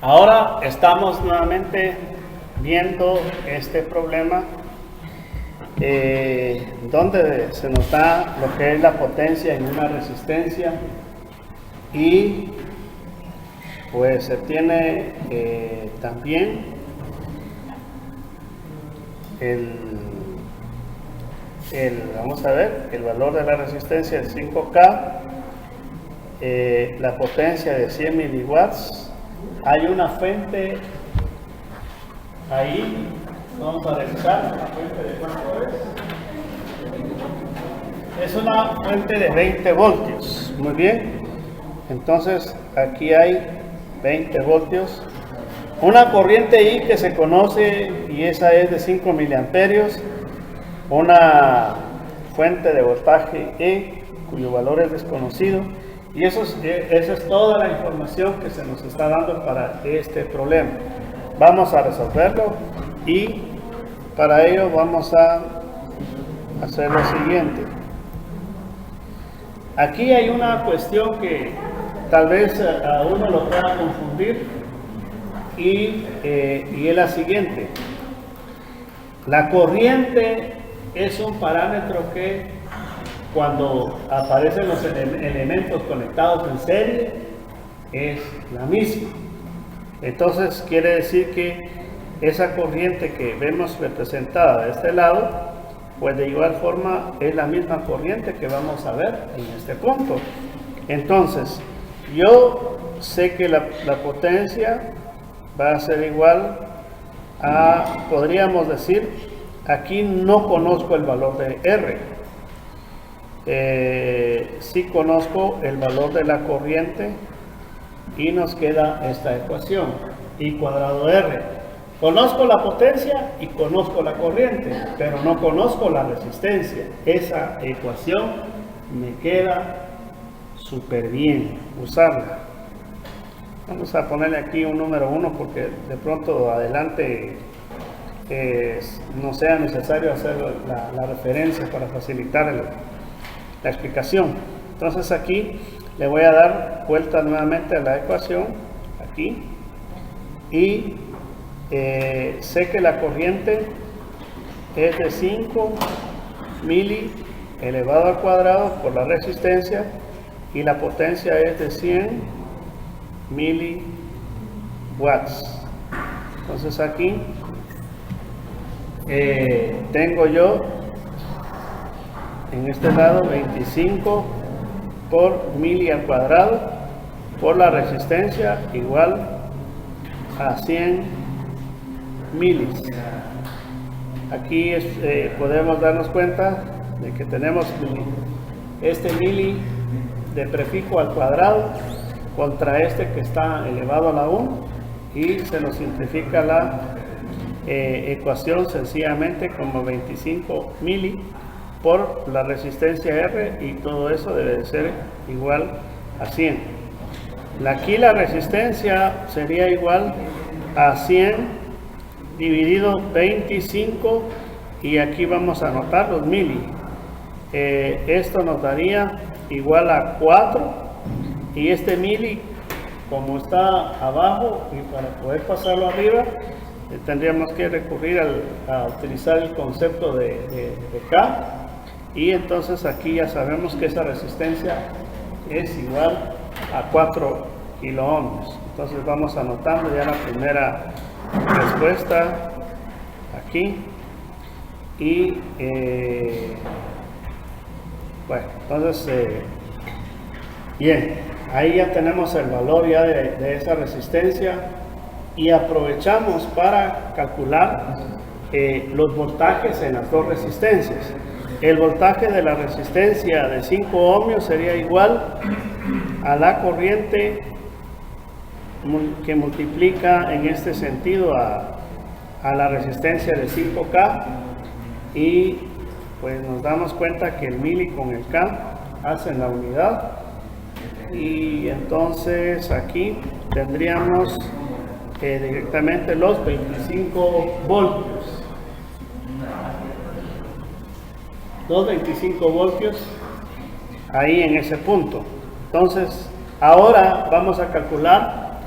Ahora estamos nuevamente viendo este problema donde se nos da lo que es la potencia en una resistencia y pues se tiene también vamos a ver, el valor de la resistencia es 5K, la potencia de 100 miliwatts. Hay una fuente ahí, vamos a revisar la fuente de cuánto es una fuente de 20 voltios, muy bien. Entonces aquí hay 20 voltios, una corriente I que se conoce y esa es de 5 miliamperios, una fuente de voltaje E cuyo valor es desconocido, y esa es toda la información que se nos está dando para este problema. Vamos a resolverlo y para ello vamos a hacer lo siguiente. Aquí hay una cuestión que tal vez a uno lo pueda confundir y es la siguiente. La corriente es un parámetro que cuando aparecen los elementos conectados en serie es la misma. Entonces quiere decir que esa corriente que vemos representada de este lado, pues de igual forma es la misma corriente que vamos a ver en este punto. Entonces yo sé que la potencia va a ser igual a, podríamos decir, aquí no conozco el valor de R. Sí conozco el valor de la corriente y nos queda esta ecuación, I cuadrado R. Conozco la potencia y conozco la corriente, pero no conozco la resistencia. Esa ecuación me queda súper bien usarla. Vamos a ponerle aquí un número 1 porque de pronto adelante no sea necesario hacer la referencia para facilitar la explicación. Entonces aquí le voy a dar vuelta nuevamente a la ecuación aquí y sé que la corriente es de 5 mili elevado al cuadrado por la resistencia y la potencia es de 100 miliwatts. Entonces aquí tengo yo en este lado 25 por mili al cuadrado por la resistencia igual a 100 milis. Aquí podemos darnos cuenta de que tenemos este mili de prefijo al cuadrado contra este que está elevado a la 1 y se nos simplifica la ecuación sencillamente como 25 mili por la resistencia R y todo eso debe de ser igual a 100. Aquí la resistencia sería igual a 100 dividido 25 y aquí vamos a anotar los mili. Esto nos daría igual a 4 y este mili como está abajo y para poder pasarlo arriba tendríamos que recurrir a utilizar el concepto de K. Y entonces aquí ya sabemos que esa resistencia es igual a 4 kilo ohms. Entonces vamos anotando ya la primera respuesta aquí. Y bueno, entonces bien, ahí ya tenemos el valor ya de esa resistencia y aprovechamos para calcular los voltajes en las dos resistencias. El voltaje de la resistencia de 5 ohmios sería igual a la corriente que multiplica en este sentido a la resistencia de 5K y pues nos damos cuenta que el mili con el K hacen la unidad y entonces aquí tendríamos directamente los 25 voltios. Los 25 voltios ahí en ese punto. Entonces ahora vamos a calcular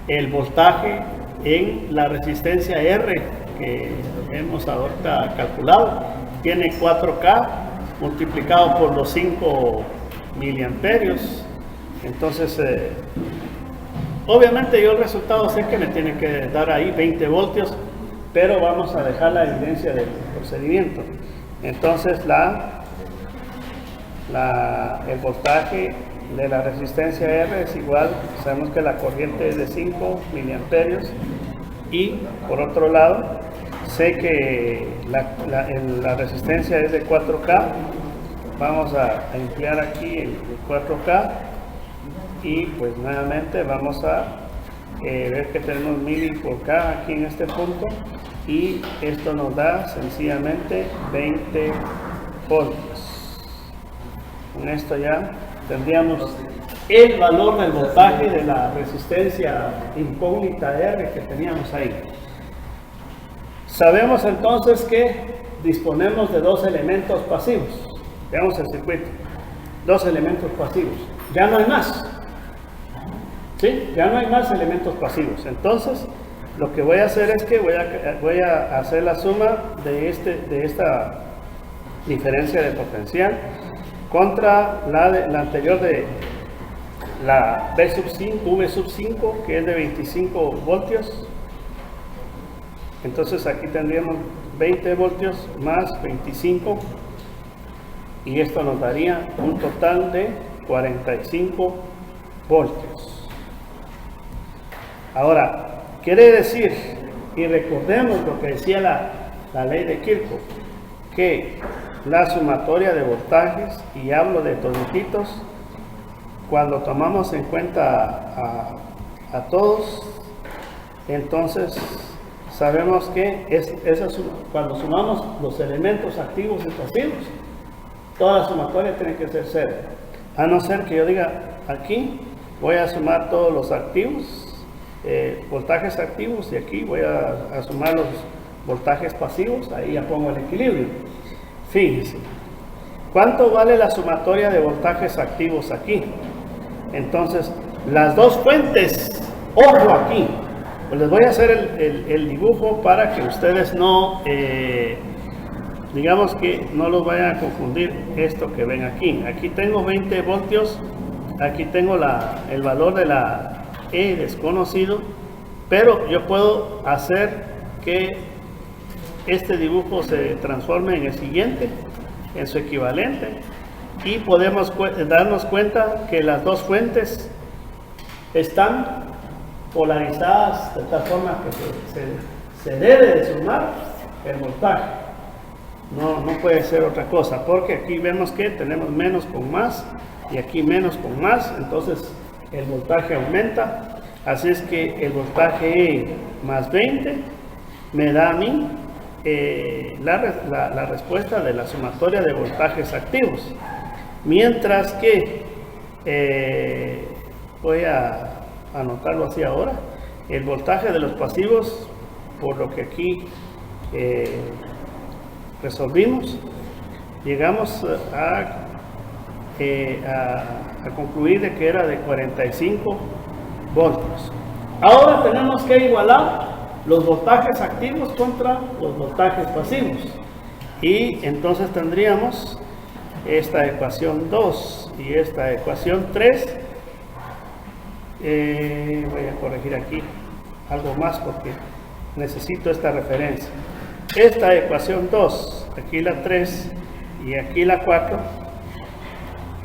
el voltaje en la resistencia R que hemos ahorita calculado. Tiene 4K multiplicado por los 5 miliamperios. Entonces, obviamente yo el resultado sé que me tiene que dar ahí 20 voltios, pero vamos a dejar la evidencia del procedimiento. Entonces, el voltaje de la resistencia R es igual, sabemos que la corriente es de 5 miliamperios, y por otro lado sé que la resistencia es de 4K. Vamos a emplear aquí el 4K y pues nuevamente vamos a ver que tenemos mili por K aquí en este punto, y esto nos da sencillamente 20 voltios. Con esto ya tendríamos el valor del voltaje de la resistencia incógnita R que teníamos ahí. Sabemos entonces que disponemos de dos elementos pasivos. Veamos el circuito. Dos elementos pasivos. Ya no hay más. ¿Sí? Ya no hay más elementos pasivos. Entonces, lo que voy a hacer es que voy a hacer la suma de esta diferencia de potencial contra la anterior de la V sub 5, que es de 25 voltios. Entonces aquí tendríamos 20 voltios más 25, y esto nos daría un total de 45 voltios. Ahora, quiere decir, y recordemos lo que decía la ley de Kirchhoff, que la sumatoria de voltajes, y hablo de toditos, cuando tomamos en cuenta a todos, entonces sabemos que cuando sumamos los elementos activos y pasivos, toda la sumatoria tiene que ser 0, a no ser que yo diga aquí voy a sumar todos los activos, voltajes activos, y aquí voy a sumar los voltajes pasivos. Ahí ya pongo el equilibrio. Fíjense, ¿cuánto vale la sumatoria de voltajes activos aquí? Entonces, las dos fuentes, ojo aquí, pues les voy a hacer el dibujo para que ustedes no, digamos que no los vayan a confundir esto que ven aquí. Aquí tengo 20 voltios, aquí tengo el valor de la E desconocido, pero yo puedo hacer que este dibujo se transforme en el siguiente, en su equivalente, y podemos darnos cuenta que las dos fuentes están polarizadas de tal forma que se debe de sumar el voltaje. No puede ser otra cosa, porque aquí vemos que tenemos menos con más y aquí menos con más, entonces el voltaje aumenta. Así es que el voltaje E más 20 me da a mí la respuesta de la sumatoria de voltajes activos, mientras que voy a anotarlo así ahora, el voltaje de los pasivos, por lo que aquí resolvimos, llegamos a concluir de que era de 45 voltios. Ahora tenemos que igualar los voltajes activos contra los voltajes pasivos, y entonces tendríamos esta ecuación 2 y esta ecuación 3. Voy a corregir aquí algo más porque necesito esta referencia. Esta ecuación 2, aquí la 3 y aquí la 4.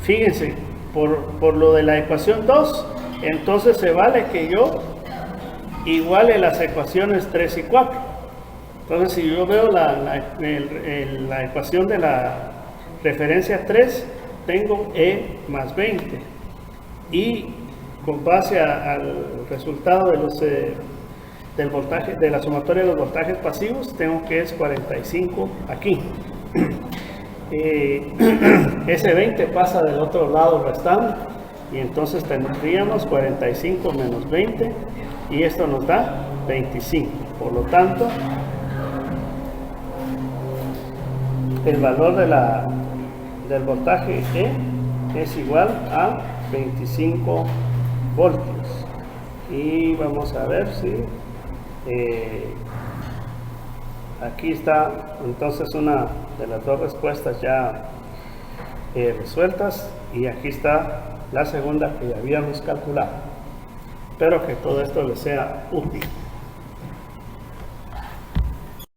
Fíjense, por lo de la ecuación 2, entonces se vale que yo iguale las ecuaciones 3 y 4. Entonces, si yo veo la ecuación de la referencia 3, tengo E más 20, y con base al resultado del voltaje, de la sumatoria de los voltajes pasivos, tengo que es 45 aquí. Ese 20 pasa del otro lado restando, y entonces tendríamos 45 menos 20, y esto nos da 25. Por lo tanto, el valor del voltaje E es igual a 25 voltios. Y vamos a ver si aquí está entonces una de las dos respuestas ya resueltas, y aquí está la segunda que ya habíamos calculado. Espero que todo esto les sea útil.